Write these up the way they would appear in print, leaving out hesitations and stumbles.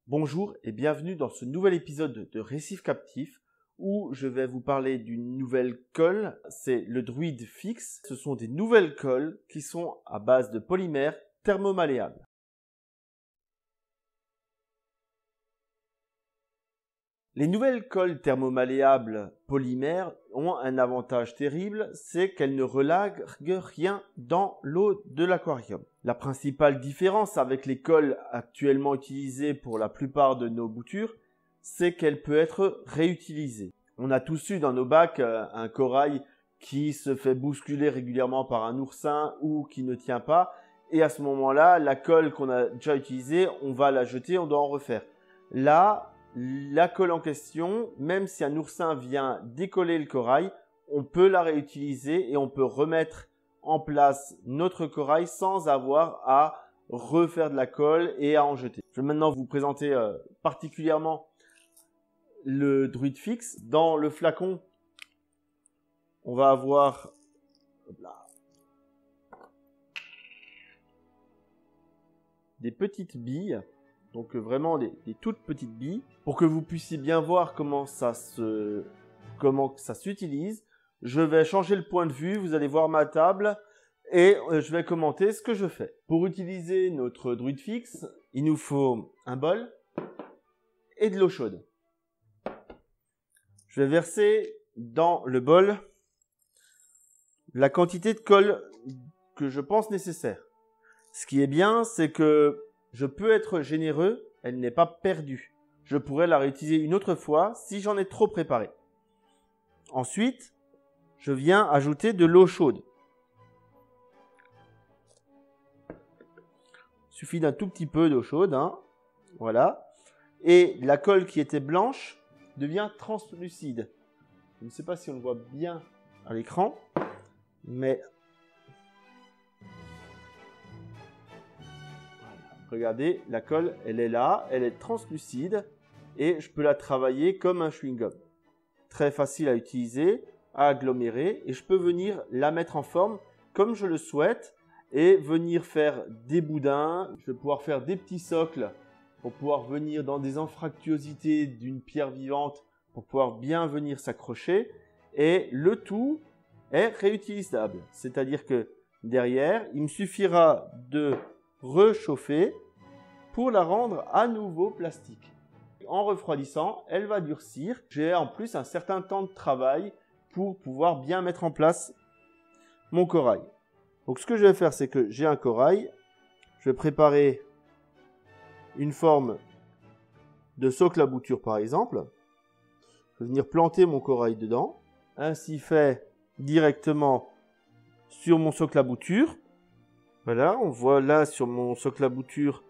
Bonjour et bienvenue dans ce nouvel épisode de Récif Captif où je vais vous parler d'une nouvelle colle, c'est le Druid Fix. Ce sont des nouvelles colles qui sont à base de polymère thermomalléable. Les nouvelles colles thermomalléables polymères ont un avantage terrible, c'est qu'elles ne relaguent rien dans l'eau de l'aquarium. La principale différence avec les colles actuellement utilisées pour la plupart de nos boutures, c'est qu'elle peut être réutilisée. On a tous eu dans nos bacs un corail qui se fait bousculer régulièrement par un oursin ou qui ne tient pas. Et à ce moment-là, la colle qu'on a déjà utilisée, on va la jeter, on doit en refaire. Là, la colle en question, même si un oursin vient décoller le corail, on peut la réutiliser et on peut remettre en place notre corail sans avoir à refaire de la colle et à en jeter. Je vais maintenant vous présenter particulièrement le Druid Fix. Dans le flacon, on va avoir des petites billes. Donc vraiment des toutes petites billes pour que vous puissiez bien voir comment ça s'utilise. Je vais changer le point de vue, vous allez voir ma table et je vais commenter ce que je fais. Pour utiliser notre Druid Fix, il nous faut un bol et de l'eau chaude. Je vais verser dans le bol la quantité de colle que je pense nécessaire. Ce qui est bien, c'est que je peux être généreux, elle n'est pas perdue. Je pourrais la réutiliser une autre fois si j'en ai trop préparé. Ensuite, je viens ajouter de l'eau chaude. Il suffit d'un tout petit peu d'eau chaude, hein. Voilà. Et la colle qui était blanche devient translucide. Je ne sais pas si on le voit bien à l'écran, mais regardez, la colle, elle est là, elle est translucide et je peux la travailler comme un chewing-gum. Très facile à utiliser, à agglomérer et je peux venir la mettre en forme comme je le souhaite et venir faire des boudins. Je vais pouvoir faire des petits socles pour pouvoir venir dans des anfractuosités d'une pierre vivante pour pouvoir bien venir s'accrocher et le tout est réutilisable. C'est-à-dire que derrière, il me suffira de rechauffer pour la rendre à nouveau plastique. En refroidissant, elle va durcir. J'ai en plus un certain temps de travail pour pouvoir bien mettre en place mon corail. Donc ce que je vais faire, c'est que j'ai un corail. Je vais préparer une forme de socle à bouture par exemple. Je vais venir planter mon corail dedans. Ainsi fait directement sur mon socle à bouture. Voilà, on voit là sur mon socle à bouture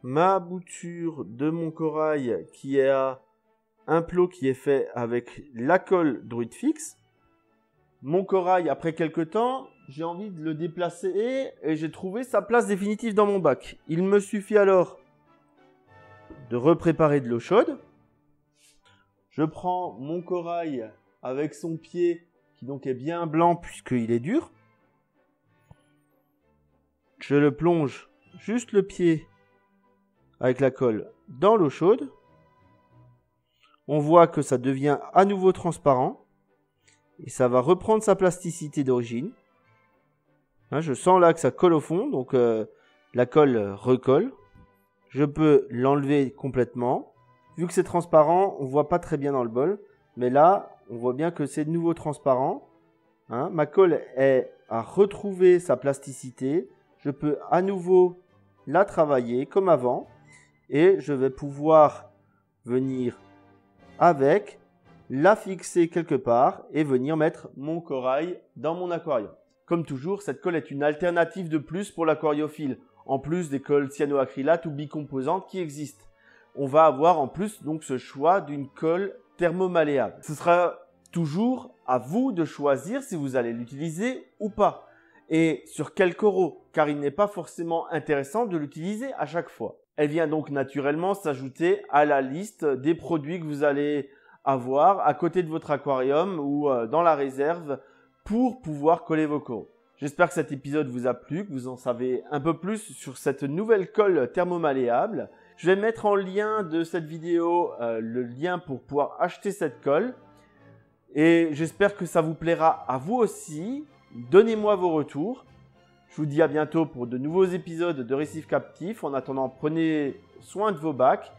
ma bouture de mon corail qui est à un plot qui est fait avec la colle Druid Fix. Mon corail, après quelques temps, j'ai envie de le déplacer et j'ai trouvé sa place définitive dans mon bac. Il me suffit alors de repréparer de l'eau chaude. Je prends mon corail avec son pied qui donc est bien blanc puisqu'il est dur. Je le plonge juste le pied avec la colle dans l'eau chaude. On voit que ça devient à nouveau transparent et ça va reprendre sa plasticité d'origine. Hein, je sens là que ça colle au fond, donc la colle recolle. Je peux l'enlever complètement. Vu que c'est transparent, on ne voit pas très bien dans le bol, mais là, on voit bien que c'est de nouveau transparent. Hein, ma colle a retrouvé sa plasticité. Je peux à nouveau la travailler comme avant. Et je vais pouvoir venir avec, la fixer quelque part et venir mettre mon corail dans mon aquarium. Comme toujours, cette colle est une alternative de plus pour l'aquariophile, en plus des colles cyanoacrylates ou bicomposantes qui existent. On va avoir en plus donc ce choix d'une colle thermomalléable. Ce sera toujours à vous de choisir si vous allez l'utiliser ou pas. Et sur quel coraux, car il n'est pas forcément intéressant de l'utiliser à chaque fois. Elle vient donc naturellement s'ajouter à la liste des produits que vous allez avoir à côté de votre aquarium ou dans la réserve pour pouvoir coller vos coraux. J'espère que cet épisode vous a plu, que vous en savez un peu plus sur cette nouvelle colle thermomalléable Je vais mettre en lien de cette vidéo le lien pour pouvoir acheter cette colle. Et j'espère que ça vous plaira à vous aussi. Donnez-moi vos retours. Je vous dis à bientôt pour de nouveaux épisodes de Récif Captif. En attendant, prenez soin de vos bacs